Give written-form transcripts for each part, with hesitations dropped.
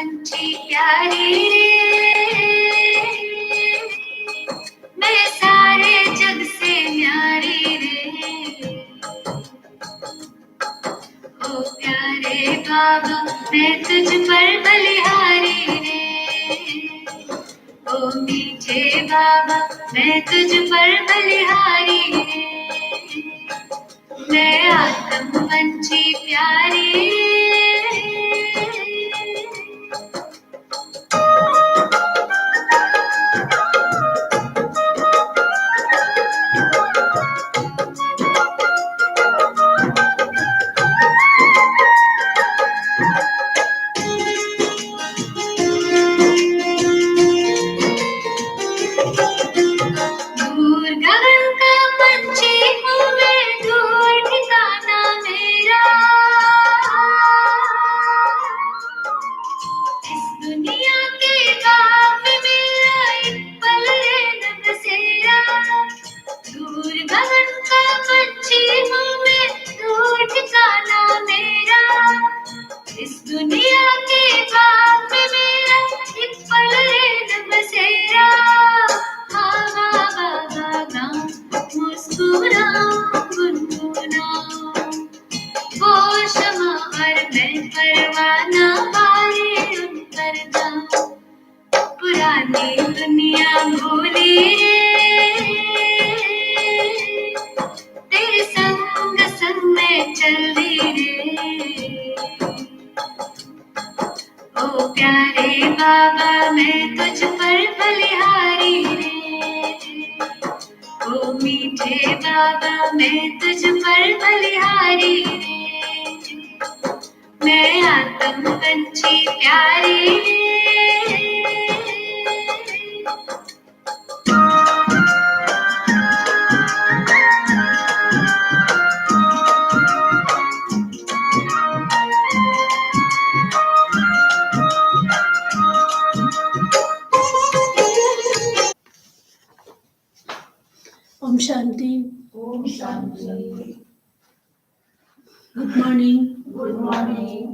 पंछी प्यारे रे, मैं सारे जग से न्यारी रे। ओ प्यारे बाबा मैं तुझ पर बलिहारी रे। ओ मीठे बाबा मैं तुझ पर बलिहारी रे। मैं आत्म पंछी प्यारी दूर गगन का पंछी हूँ मैं, दूर ठिकाना मेरा। इस दुनिया के बाग में मेरा एक पल है न बसेरा। दूर गगन का पंछी हूँ मैं, दूर ठिकाना मेरा। इस दुनिया के बाग में मेरा एक पल है न बसेरा। मुस्कुराओ गुनगुनाओ वो शमा और मैं परवाना पाए उन पर जाऊं। पुरानी दुनिया भूली रे, तेरे संग संग में चल दी रे। ओ प्यारे बाबा मैं तुझ पर बलिहारी रे। ओ मीठे बाबा मैं तुझ पर बलिहारी रे। मैं आत्म पंछी प्यारी रे। ओम शांति। ओम शांति। Good morning. Good morning.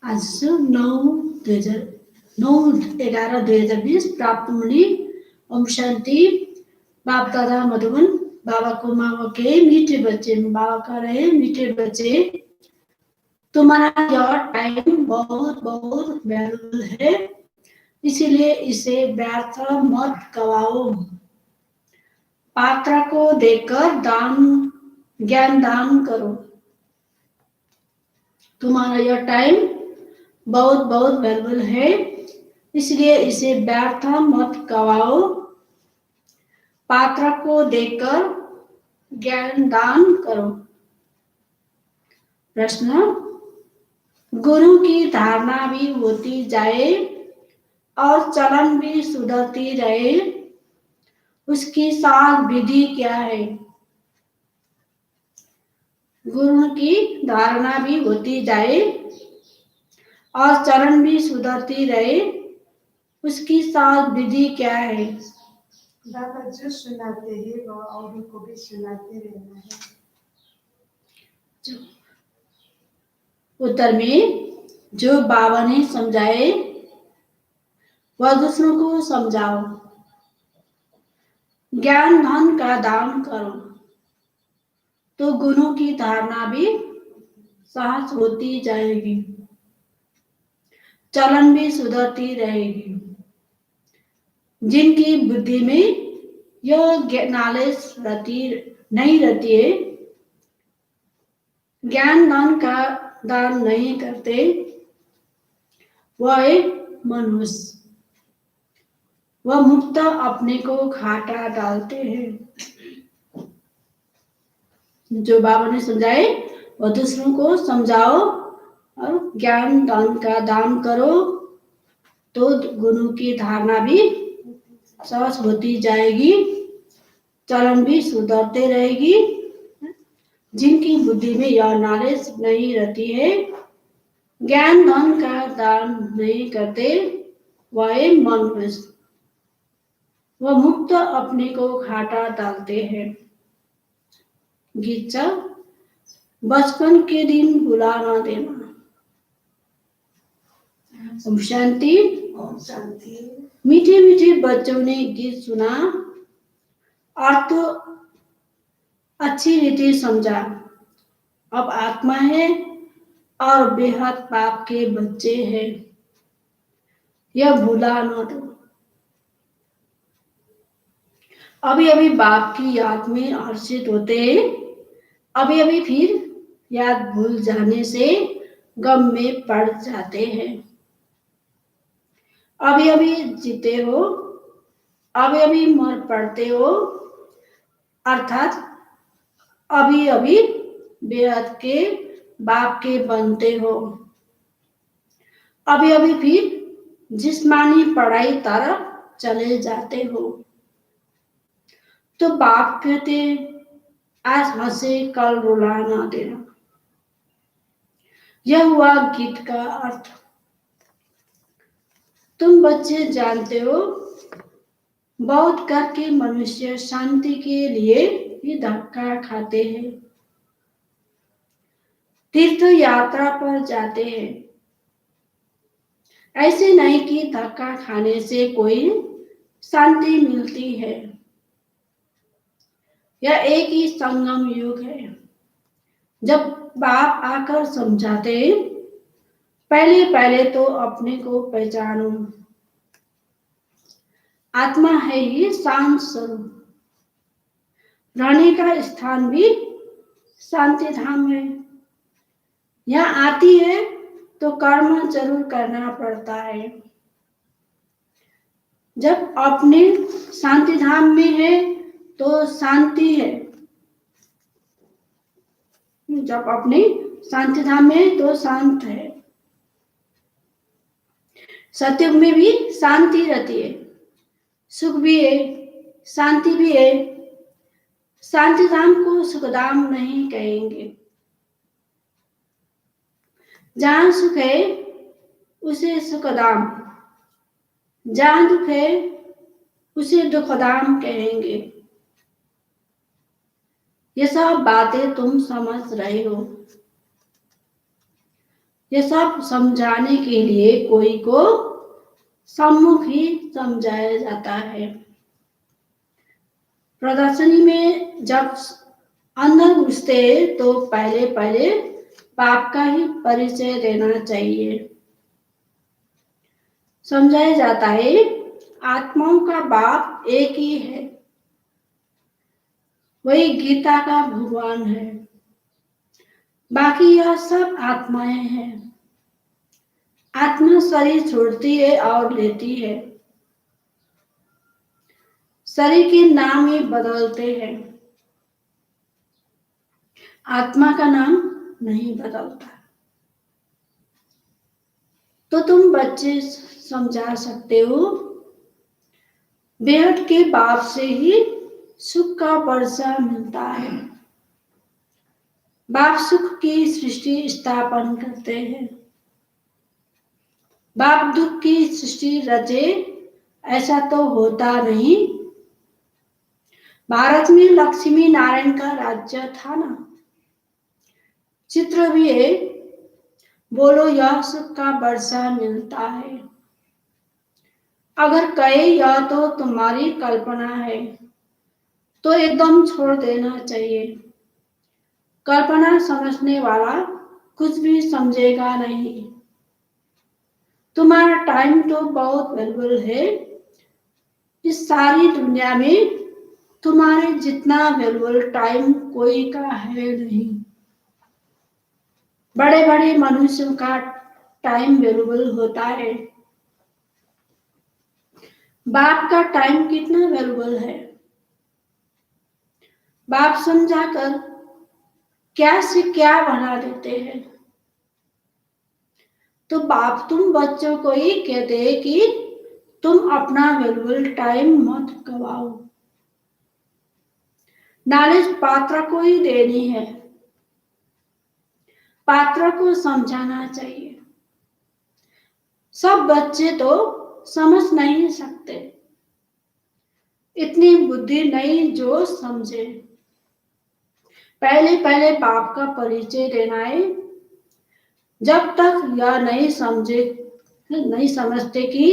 आज 9/11/2020 प्राप्त मुनि। ओम शांति। बाप दादा मधुबन बाबा को माँ के मीठे बच्चे, बाबा कह रहे मीठे बच्चे तुम्हारा यह टाइम बहुत बहुत वैल्यूबल है, इसीलिए इसे व्यर्थ मत गवाओ। पात्र को देकर ज्ञान दान करो। तुम्हारा यह टाइम बहुत बहुत वैल्यूबल है, इसलिए इसे व्यर्थ मत गवाओ। पात्र को देकर ज्ञान दान करो। प्रश्न, गुरु की धारणा भी होती जाए और चलन भी सुधरती रहे, उसकी साध विधि क्या है? गुरु की धारणा भी होती जाए और चरण भी सुधरती रहे, उसकी साध विधि क्या है? दादा जो सुनाते हैं वह औरों को भी सुनाते रहना है। उत्तर में, जो बाबा ने समझाए वह दूसरों को समझाओ। ज्ञान धन का दान करो तो गुरु की धारणा भी सहज होती जाएगी, चलन भी सुधरती रहेगी। जिनकी बुद्धि में यह नॉलेज नहीं रहती है, ज्ञान दान का दान नहीं करते, वह एक मनुष्य, वह मुक्त अपने को घाटा डालते हैं। जो बाबा ने समझाए वह दूसरों को समझाओ और ज्ञान दान का दान करो तो गुरु की धारणा भी सहज होती जाएगी, चलन भी सुधरते रहेगी। जिनकी बुद्धि में यह नॉलेज नहीं रहती है, ज्ञान धन का दान नहीं करते, वह मनुष्य, वह मुक्त अपने को घाटा डालते हैं। गीता, बचपन के दिन भुला ना देना। ओम शांति। ओम शांति। मीठे मीठे बच्चों ने गीत सुना और तो अच्छी रीति समझा। अब आत्मा है और बेहद पाप के बच्चे हैं, यह भूला न दो। अभी अभी बाप की याद में हर्षित होते हैं, अभी अभी फिर याद भूल जाने से गम में पड़ जाते हैं। अभी अभी जीते हो, अभी अभी मर पड़ते हो, अर्थात अभी अभी बेहद के बाप के बनते हो। अभी अभी फिर जिस्मानी पढ़ाई तरफ चले जाते हो। तो बाप कहते आज हंसे कल रुला ना देना। यह हुआ गीत का अर्थ। तुम बच्चे जानते हो, बहुत करके मनुष्य शांति के लिए भी धक्का खाते हैं, तीर्थ यात्रा पर जाते हैं। ऐसे नहीं कि धक्का खाने से कोई शांति मिलती है। यह एक ही संगम युग है। जब बाप आकर समझाते, पहले पहले तो अपने को पहचानो। आत्मा है ही शांत स्वरूप। रहने का स्थान भी शांति धाम है। यहाँ आती है तो कर्म जरूर करना पड़ता है। जब अपने शांति धाम में है तो शांति है। जब अपने शांति धाम में है तो शांत है। सत्युग में भी शांति रहती है, सुख भी है, शांति भी है। शांति धाम को सुखधाम नहीं कहेंगे। जहां सुख है उसे सुखधाम, जहां दुख है उसे दुखधाम कहेंगे। ये सब बातें तुम समझ रहे हो। ये सब समझाने के लिए कोई को सम्मुख ही समझाया जाता है। प्रदर्शनी में जब अंदर घुसते तो पहले पहले बाप का ही परिचय देना चाहिए। समझाया जाता है आत्माओं का बाप एक ही है, वही गीता का भगवान है। बाकी यह सब आत्माएं हैं। आत्मा शरीर छोड़ती है और लेती है। शरीर के नाम ही बदलते हैं, आत्मा का नाम नहीं बदलता। तो तुम बच्चे समझा सकते हो, बेहद के बाप से ही सुख का वर्षा मिलता है। बाप सुख की सृष्टि स्थापन करते हैं। बाप दुख की सृष्टि रचे ऐसा तो होता नहीं। भारत में लक्ष्मी नारायण का राज्य था ना, चित्र भी है। बोलो यह सुख का वर्षा मिलता है। अगर कहे यह तो तुम्हारी कल्पना है तो एकदम छोड़ देना चाहिए। कल्पना समझने वाला कुछ भी समझेगा नहीं। तुम्हारा टाइम तो बहुत वैल्यूबल है। इस सारी दुनिया में तुम्हारे जितना वैल्यूबल टाइम कोई का है नहीं। बड़े बड़े मनुष्यों का टाइम वैल्यूबल होता है। बाप का टाइम कितना वैल्यूबल है। बाप समझाकर क्या से क्या बना देते हैं। तो बाप तुम बच्चों को ही कहते हैं कि तुम अपना वैल्यूबल टाइम मत गवाओ। नॉलेज पात्र को ही देनी है, पात्र को समझाना चाहिए। सब बच्चे तो समझ नहीं सकते, इतनी बुद्धि नहीं जो समझे। पहले पहले बाप का परिचय देना है। जब तक यह नहीं समझे नहीं समझते कि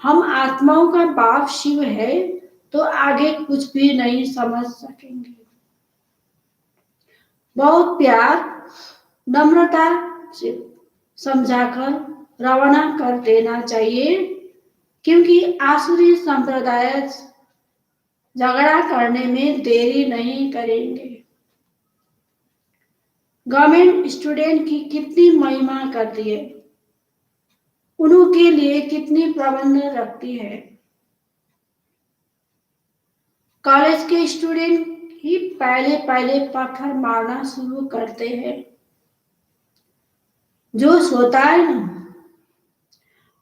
हम आत्माओं का बाप शिव है, तो आगे कुछ भी नहीं समझ सकेंगे। बहुत प्यार नम्रता से समझाकर रवाना कर देना चाहिए, क्योंकि आसुरी संप्रदाय झगड़ा करने में देरी नहीं करेंगे। गवर्नमेंट स्टूडेंट की कितनी महिमा करती है, उनके लिए कितनी प्रबंध रखती है। कॉलेज के स्टूडेंट ही पहले पहले पत्थर मारना शुरू करते हैं। जोश होता है ना,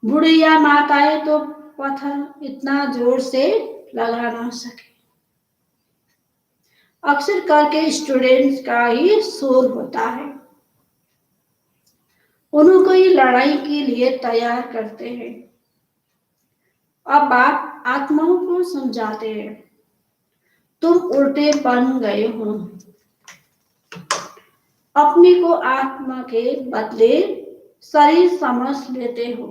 बुढ़िया माताएं तो पत्थर इतना जोर से लगा ना सके। अक्सर करके स्टूडेंट्स का ही शोर होता है, उनको ही लड़ाई के लिए तैयार करते हैं। अब आप आत्माओं को समझाते हैं, तुम उल्टे बन गए हो, अपने को आत्मा के बदले शरीर समझ लेते हो।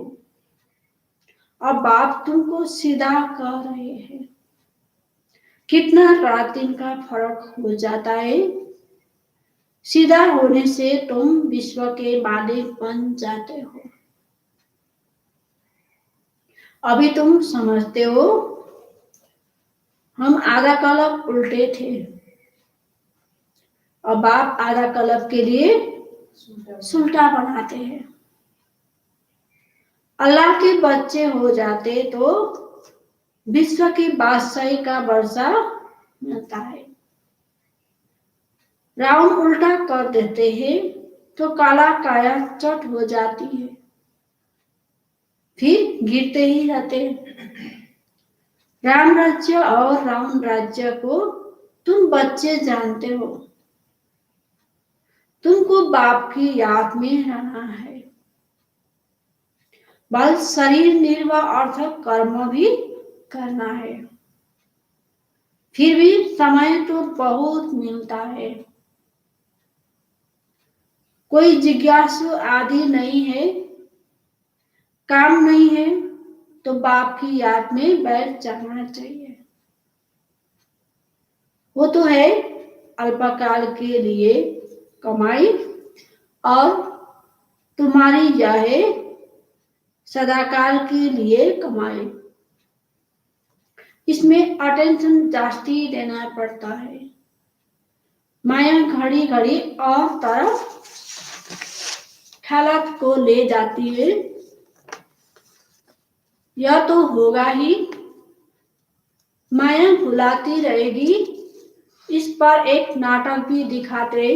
अब बाप तुमको सीधा कह रहे हैं। कितना रात दिन का फर्क हो जाता है। सीधा होने से तुम विश्व के मालिक बन जाते हो। अभी तुम समझते हो हम आधा कल्प उल्टे थे, अब आप आधा कल्प के लिए सुल्टा बनाते हैं। अल्लाह के बच्चे हो जाते तो विश्व की बादशाही का वर्षा मिलता है। राउंड उल्टा कर देते हैं तो काला काया चट हो जाती है, फिर गिरते ही रहते हैं। राम राज्य और रावण राज्य को तुम बच्चे जानते हो, तुमको बाप की याद में रहना है। बल शरीर निर्वाह अर्थ कर्म भी करना है। फिर भी समय तो बहुत मिलता है। कोई जिज्ञासु आदि नहीं है, काम नहीं है तो बाप की याद में बैठ जाना चाहिए। वो तो है अल्पकाल के लिए कमाई, और तुम्हारी यह है सदाकाल के लिए कमाई। इसमें अटेंशन जास्ती देना पड़ता है। माया घड़ी घड़ी और तरफ हालत को ले जाती है। यह तो होगा ही, माया भुलाती रहेगी। इस पर एक नाटक भी दिखाते।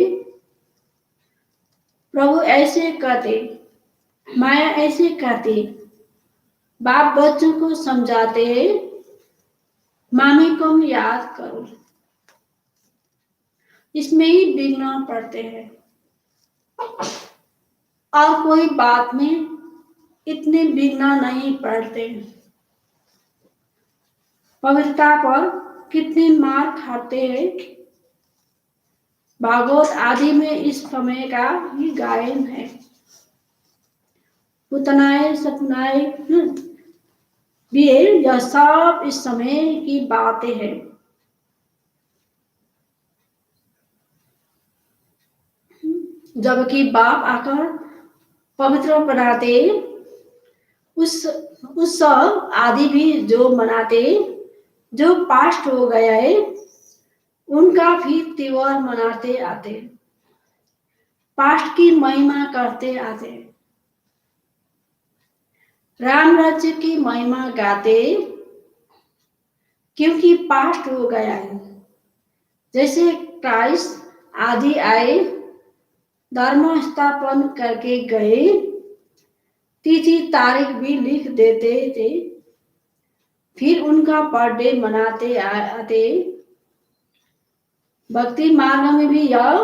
प्रभु ऐसे कहते, माया ऐसे कहती, बाप बच्चों को समझाते हैं, मामी को याद करो। इसमें ही बिगड़ना पड़ते हैं, और कोई बात में इतने बिगड़ना नहीं पड़ते। पवित्रता पर कितनी मार खाते हैं। भागवत आदि में इस समय का ही गायन है। पुतनाए सपनाए भी है, यह सब इस समय की बातें हैं। जबकि बाप आकर पवित्र बनाते, उस सब आदि भी जो मनाते, जो पास्ट हो गया है उनका भी त्योहार मनाते आते, पास्ट की महिमा करते आते, राम राज्य की महिमा गाते, क्योंकि पास्ट हो गया है। जैसे क्राइस्ट आदि आए, धर्म स्थापन करके गए, तिथि तारीख भी लिख देते थे, फिर उनका बर्थडे मनाते आते। भक्ति मार्ग में भी यह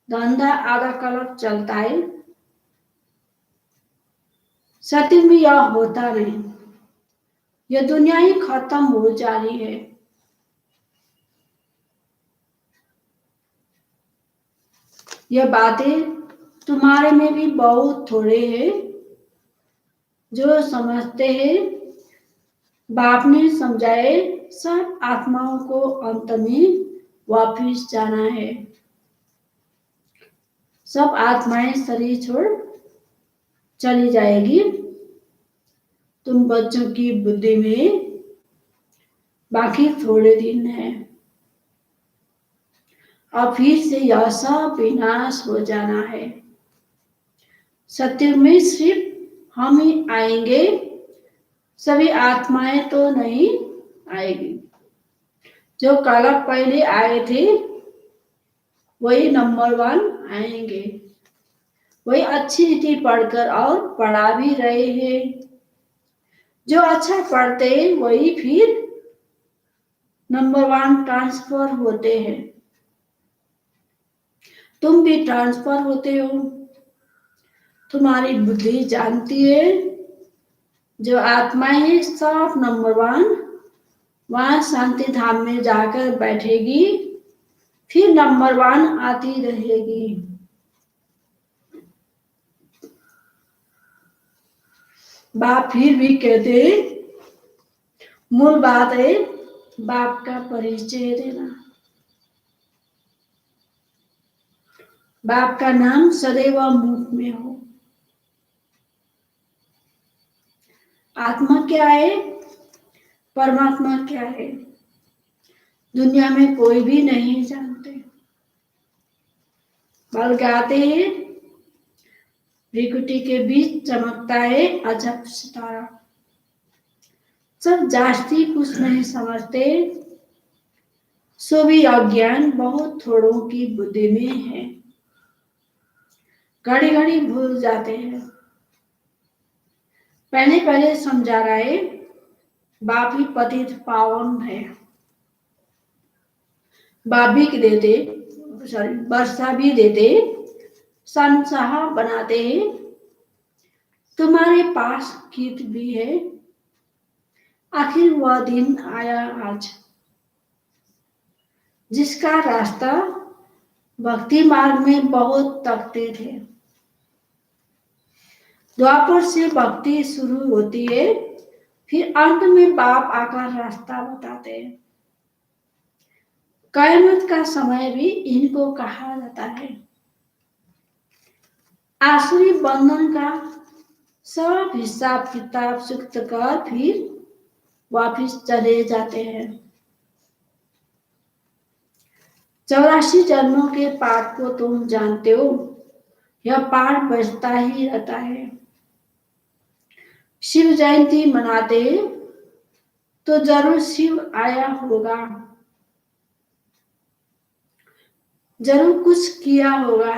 धंधा आधा कल्प चलता है। सत्य में यह होता नहीं, यह दुनिया ही खत्म हो जा रही है। यह बातें तुम्हारे में भी बहुत थोड़े हैं। जो समझते हैं बाप ने समझाए सब आत्माओं को अंत में वापिस जाना है। सब आत्माएं शरीर छोड़ चली जाएगी। तुम बच्चों की बुद्धि में बाकी थोड़े दिन है और फिर से यह सब विनाश हो जाना है। सत्युग में सिर्फ हम ही आएंगे, सभी आत्माएं तो नहीं आएगी। जो कलप पहले आए थे वही नंबर 1 आएंगे। वही अच्छी रीति पढ़कर और पढ़ा भी रहे हैं। जो अच्छा पढ़ते हैं वही फिर नंबर 1 ट्रांसफर होते हैं। तुम भी ट्रांसफर होते हो। तुम्हारी बुद्धि जानती है जो आत्माएं है सब नंबर 1 वहां शांति धाम में जाकर बैठेगी, फिर नंबर 1 आती रहेगी। बाप फिर भी कहते मूल बात है बाप का परिचय देना। बाप का नाम सदैव मुख में हो। आत्मा क्या है, परमात्मा क्या है, दुनिया में कोई भी नहीं जानते। बल गाते हैं भ्रिकुटी के बीच चमकता है अजब सितारा। सब जास्ती कुछ नहीं समझते, सो भी अज्ञान बहुत थोड़ों की बुद्धि में है। घड़ी घड़ी भूल जाते हैं। पहले समझा रहे बाप ही पतित पावन है। बाप भी देते, वर्षा भी देते, संसाह बनाते हैं। तुम्हारे पास गीत भी है। आखिर वह दिन आया आज जिसका रास्ता भक्ति मार्ग में बहुत तकते थे। द्वापर से भक्ति शुरू होती है, फिर अंत में बाप आकर रास्ता बताते हैं। कयामत का समय भी इनको कहा जाता है। आसुरी बंधन का सब हिसाब किताब चुक्त कर फिर वापिस चले जाते हैं। 84 जन्मों के पाठ को तुम जानते हो, यह पाठ बजता ही रहता है। शिव जयंती मनाते तो जरूर शिव आया होगा, जरूर कुछ किया होगा,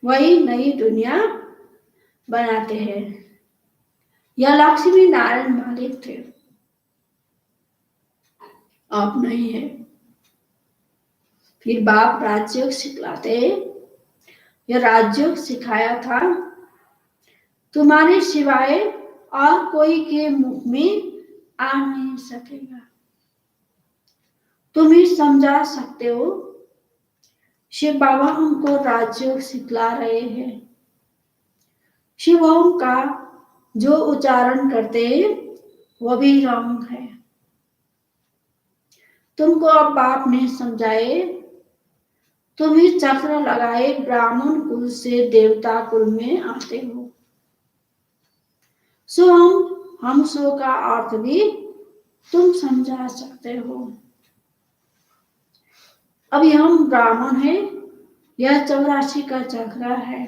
वही नई दुनिया बनाते हैं। यह लक्ष्मी नारायण मालिक थे, अब नहीं है। फिर बाप राजयोग सिखलाते, यह राजयोग सिखाया था तुम्हारे सिवाय और कोई के मुख में आ नहीं सकेगा। तुम ही समझा सकते हो। शिव बाबा हमको राजयोग सिखला रहे हैं। शिव ओम का जो उच्चारण करते वो भी रंग है। तुमको अब बाप ने समझाए, तुम ही चक्र लगाए ब्राह्मण कुल से देवता कुल में आते हो। सो हम सो का अर्थ भी तुम समझा सकते हो। अभी हम ब्राह्मण है, यह 84 का चक्र है।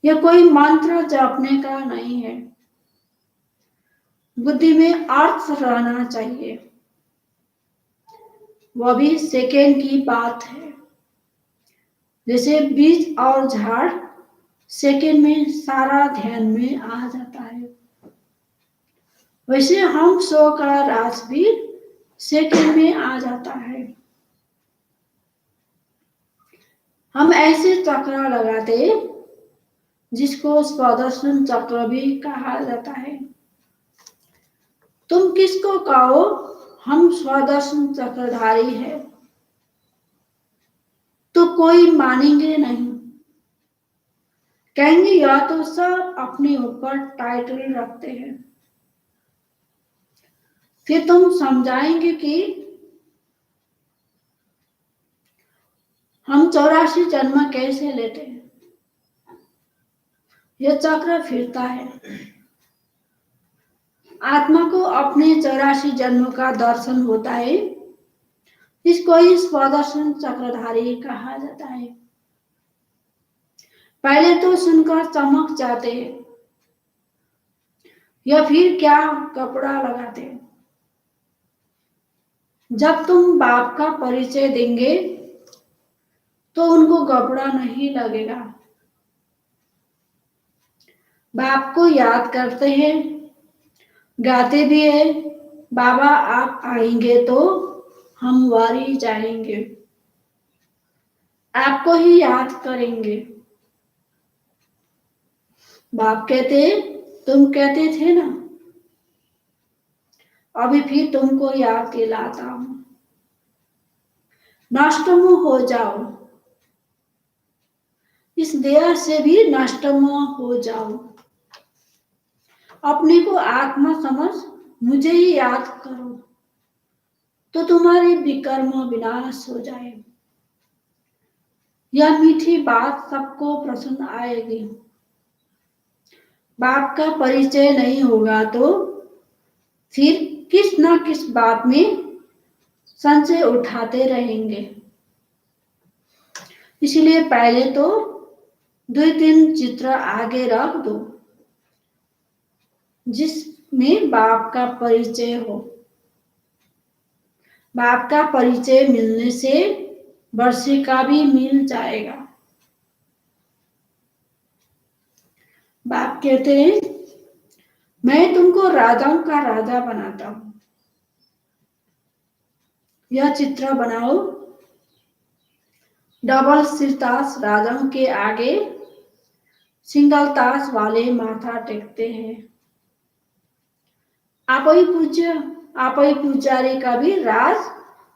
यह कोई मंत्र जपने का नहीं है। बुद्धि में अर्थ रहना चाहिए, वह भी सेकेंड की बात है। जैसे बीज और झाड़ सेकेंड में सारा ध्यान में आ जाता है, वैसे हम सो का राज भी सेकेंड में आ जाता है। हम ऐसे चक्र लगाते जिसको स्वदर्शन चक्र भी कहा जाता है। तुम किसको कहो हम स्वदर्शन चक्रधारी है तो कोई मानेंगे नहीं, कहेंगे या तो सब अपने ऊपर टाइटल रखते हैं, फिर तुम समझाएंगे कि हम 84 जन्म कैसे लेते हैं। यह चक्र फिरता है। आत्मा को अपने 84 जन्मों का दर्शन होता है। इसको ही स्वदर्शन चक्रधारी कहा जाता है। पहले तो सुनकर चमक जाते हैं, या फिर क्या कपड़ा लगाते हैं। जब तुम बाप का परिचय देंगे तो उनको कपड़ा नहीं लगेगा। बाप को याद करते हैं, गाते भी है, बाबा आप आएंगे तो हम वारी जाएंगे, आपको ही याद करेंगे। बाप कहते तुम कहते थे ना, अभी फिर तुमको याद दिलाता हूं, नष्टमो हो जाओ, इस देह से भी नष्टमो हो जाओ। अपने को आत्मा समझ मुझे ही याद करो तो तुम्हारी विकर्म विनाश हो जाए। यह मीठी बात सबको पसंद आएगी। बाप का परिचय नहीं होगा तो फिर किस न किस बात में संशय उठाते रहेंगे। इसलिए पहले तो 2-3 चित्र आगे रख दो जिसमें बाप का परिचय हो। बाप का परिचय मिलने से वर्षे का भी मिल जाएगा। बाप कहते हैं मैं तुमको राजाओं का राजा बनाता हूं। यह चित्र बनाओ। डबल सिरतास राजाओं के आगे सिंगल तास वाले माथा टेकते हैं। आप ही पूज्य, आप ही पुजारी का भी राज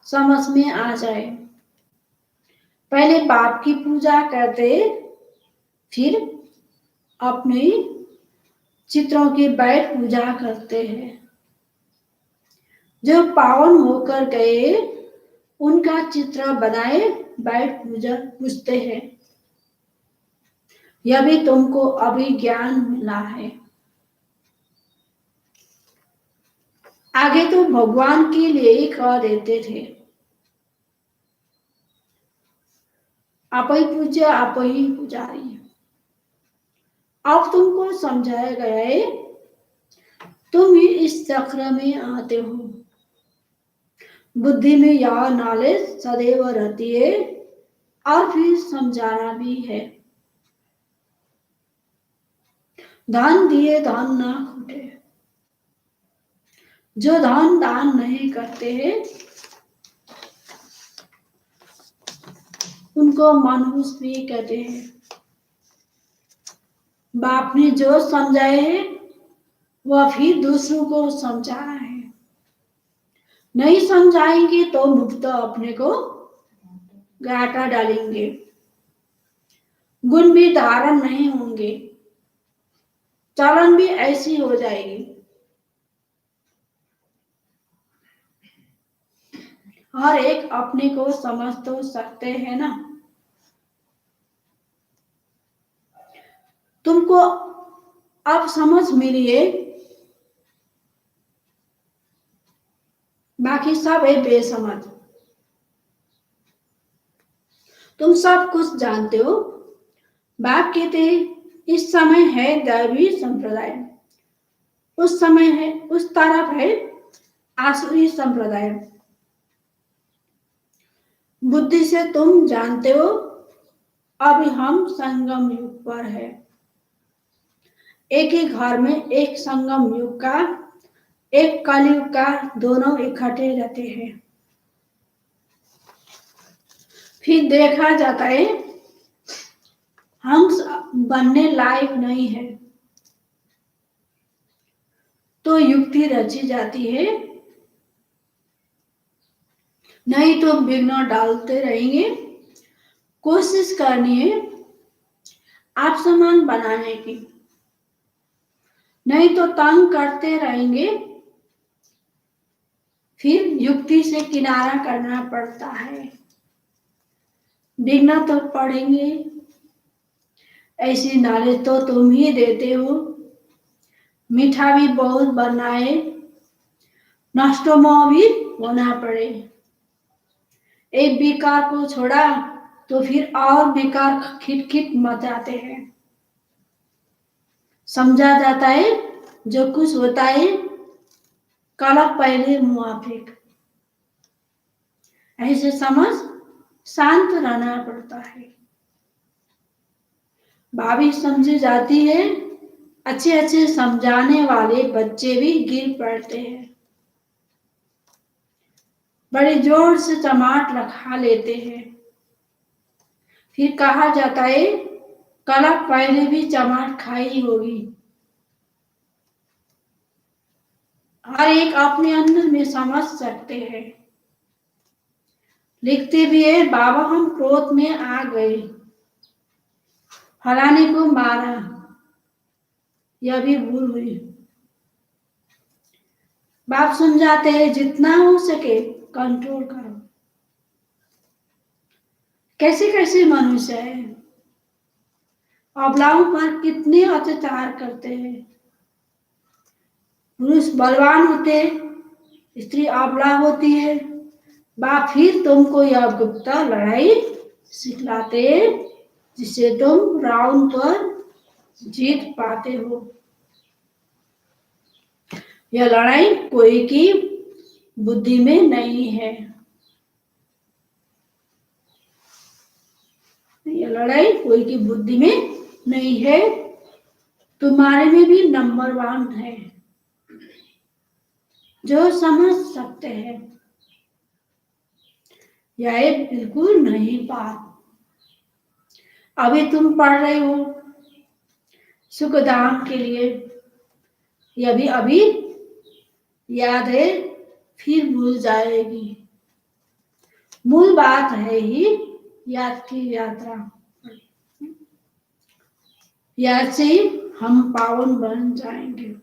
समझ में आ जाए। पहले बाप की पूजा करते, फिर अपने चित्रों की बैठ पूजा करते हैं। जो पावन होकर गए उनका चित्र बनाए बैठ पूजा पूजते हैं। यह भी तुमको अभी ज्ञान मिला है। आगे तो भगवान के लिए ही कह देते थे, आप ही पूज्य आप ही पुजारी। अब तुमको समझाया गया है, तुम ही इस चक्र में आते हो। बुद्धि में यह नॉलेज सदैव रहती है और फिर समझाना भी है। दान दिए दान ना खूटे। जो धन दान नहीं करते हैं उनको मनहूस भी कहते हैं। बाप ने जो समझाए है वह फिर दूसरों को समझाना है। नहीं समझाएंगे तो मुक्त अपने को घाटा डालेंगे। गुण भी धारण नहीं होंगे, चलन भी ऐसी हो जाएगी। हर एक अपने को समझ तो सकते हैं ना। तुमको अब समझ मिली है, बाकी सब है बेसमझ। तुम सब कुछ जानते हो। बाप कहते हैं इस समय है दैवी संप्रदाय, उस समय है, उस तरफ है आसुरी संप्रदाय। बुद्धि से तुम जानते हो अभी हम संगम युग पर है। एक ही घर में एक संगम युग का एक कलयुग का दोनों इकट्ठे रहते हैं। फिर देखा जाता है हम बनने लायक नहीं है तो युक्ति रची जाती है, नहीं तो विघ्न डालते रहेंगे। कोशिश करनी है आप समान बनाने की, नहीं तो तंग करते रहेंगे, फिर युक्ति से किनारा करना पड़ता है, डिगना तो पड़ेंगे। ऐसी नॉलेज तो तुम ही देते हो, मीठा भी बहुत बनाए, नष्टों भी होना पड़े। एक बेकार को छोड़ा तो फिर और बेकार खिटखिट मचाते हैं। समझा जाता है जो कुछ होता है कला पहले मुआफिक, ऐसे समझ शांत रहना पड़ता है। भाभी समझी जाती है, अच्छे अच्छे समझाने वाले बच्चे भी गिर पड़ते हैं, बड़े जोर से चमाट रखा लेते हैं, फिर कहा जाता है कला पहले भी चमाट खाई होगी। हर एक अपने अंदर में समझ सकते हैं। लिखते भी है, बाबा हम क्रोध में आ गए, फलाने को मारा, यह भी भूल हुई। बाप समझाते हैं जितना हो सके कंट्रोल करो। कैसे कैसे मनुष्य है, अबलाओं पर कितने अत्याचार करते हैं। पुरुष बलवान होते, स्त्री अबला होती है, बाप फिर तुमको यह गुप्त लड़ाई सिखलाते जिससे तुम राउंड पर जीत पाते हो। यह लड़ाई कोई की बुद्धि में नहीं है, यह लड़ाई कोई की बुद्धि में नहीं है, तुम्हारे में भी नंबर 1 है जो समझ सकते हैं। यह बिल्कुल नहीं बात। अभी तुम पढ़ रहे हो सुखधाम के लिए, यह भी अभी याद है फिर भूल जाएगी। मूल बात है ही याद की यात्रा, याद से ही हम पावन बन जाएंगे।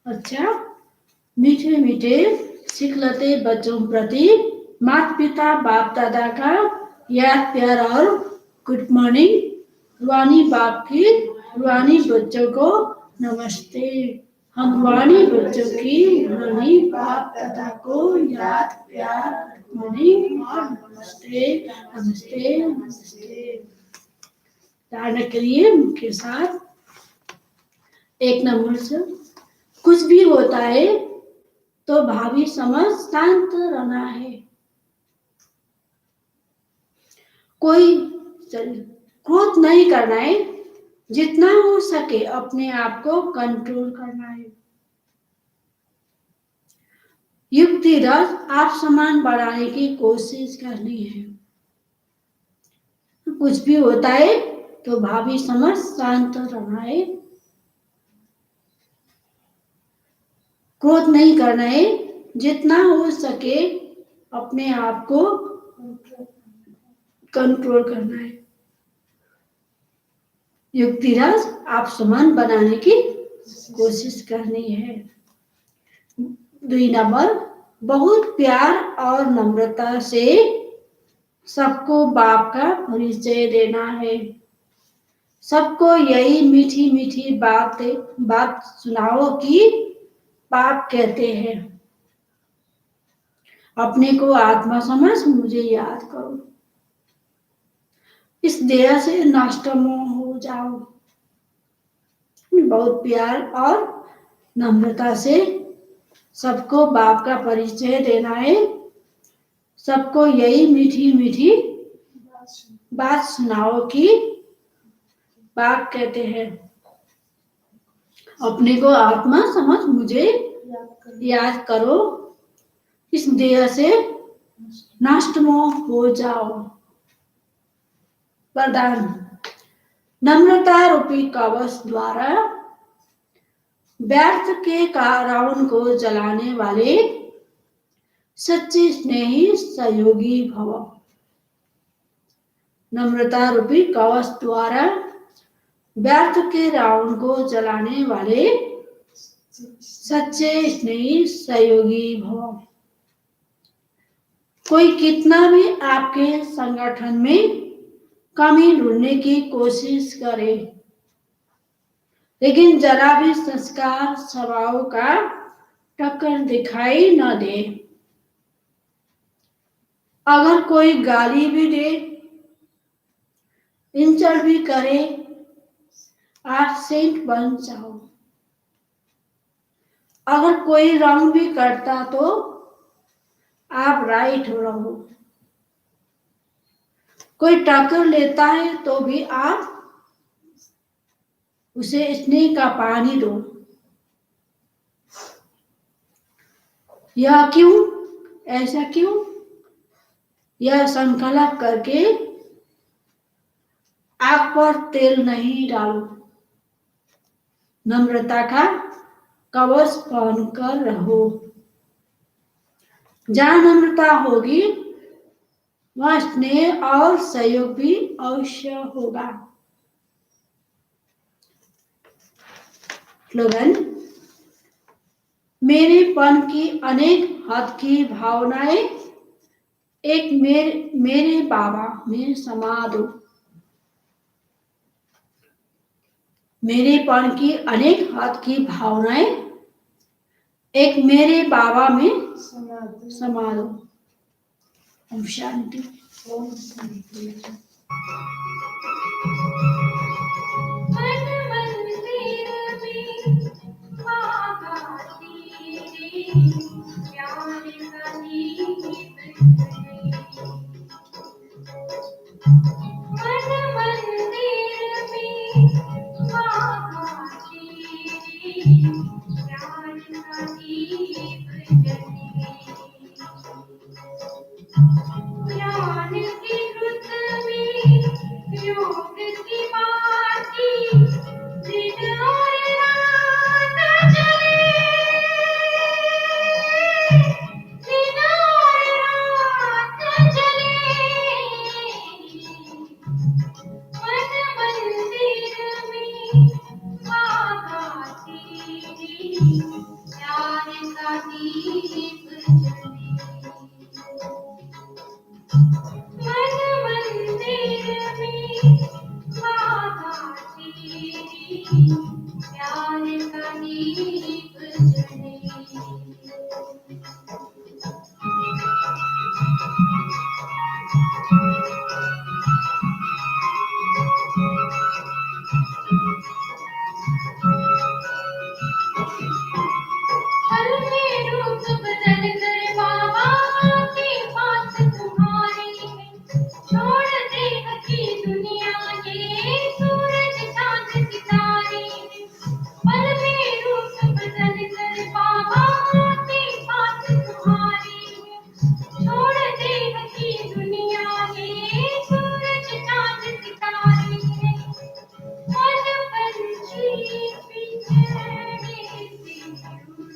अच्छा, मीठे मीठे सिखलते बच्चों प्रति माता पिता बाप दादा का याद प्यार और गुड मॉर्निंग। रुहानी बाप की रुहानी बच्चों को नमस्ते। हम रुहानी बच्चों की रुहानी बाप दादा को याद प्यार गुड मॉर्निंग और नमस्ते नमस्ते नमस्ते। धारणा के लिए मुख्य साथ 1 नंबर से कुछ भी होता है तो भावी समझ शांत रहना है। कोई क्रोध नहीं करना है, जितना हो सके अपने आप को कंट्रोल करना है। युक्ति रस आप समान बढ़ाने की कोशिश करनी है। कुछ भी होता है तो भावी समझ शांत रहना है, क्रोध नहीं करना है, जितना हो सके अपने आप को कंट्रोल करना है। युक्ति रस आप समान बनाने की कोशिश करनी है। 2 नंबर बहुत प्यार और नम्रता से सबको बाप का परिचय देना है। सबको यही मीठी मीठी बात सुनाओ कि बाप कहते हैं अपने को आत्मा समझ मुझे याद करो, इस देह से नष्टमोह हो जाओ। बहुत प्यार और नम्रता से सबको बाप का परिचय देना है। सबको यही मीठी मीठी बात सुनाओ कि बाप कहते हैं अपने को आत्मा समझ मुझे याद करो, इस देह से नष्टमोह हो जाओ। वरदान नम्रता रूपी कवच द्वारा व्यर्थ के रावण को जलाने वाले सच्चे स्नेही सहयोगी भव। नम्रता रूपी कवच द्वारा व्यर्थ के रावण को जलाने वाले सच्चे स्नेही सहयोगी भव। कोई कितना भी आपके संगठन में कमी ढूंढने की कोशिश करे, लेकिन जरा भी संस्कार स्वभाव का टक्कर दिखाई न दे। अगर कोई गाली भी दे, इंसल्ट भी करे, आप सेंट बन जाओ। अगर कोई रंग भी करता तो आप राइट रहो। कोई टक्कर लेता है तो भी आप उसे स्नेह का पानी दो। यह क्यों, ऐसा क्यों, यह संकल्प करके आग पर तेल नहीं डालो। नम्रता का कवच पहनकर रहो। जहां नम्रता होगी वहां स्नेह और सहयोग भी अवश्य होगा। स्लोगन, मेरेपन की अनेक हद की भावनाएं एक मेरे बाबा में समा दो। मेरेपन की अनेक हद की भावनाएं एक मेरे बाबा में समा दो। ओम शांति। ओम शांति। मन मंदिर में बाबा तेरे प्यार का दीप जले। मन मंदिर में बाबा तेरे प्यार का दीप जले। ज्ञान की रुत में योग की बाती दिन और रात जले। दिन और रात जले। मन मंदिर में बाबा तेरे प्यार का दीप जले। मन मंदिर में बाबा तेरे प्यार का दीप जले। पल में रूप बदल कर बाबा के पास तुम्हारे हैं। छोड़ दे हकी दुनिया ये सूरज चांद सितारे हैं। पल में रूप बदल कर बाबा के पास तुम्हारे हैं। छोड़ दे हकी दुनिया ये सूरज चांद सितारे हैं। मन पंछी पिंजरे से जुड़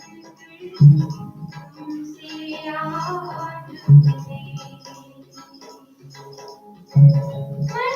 तुमसे आज मिले। मन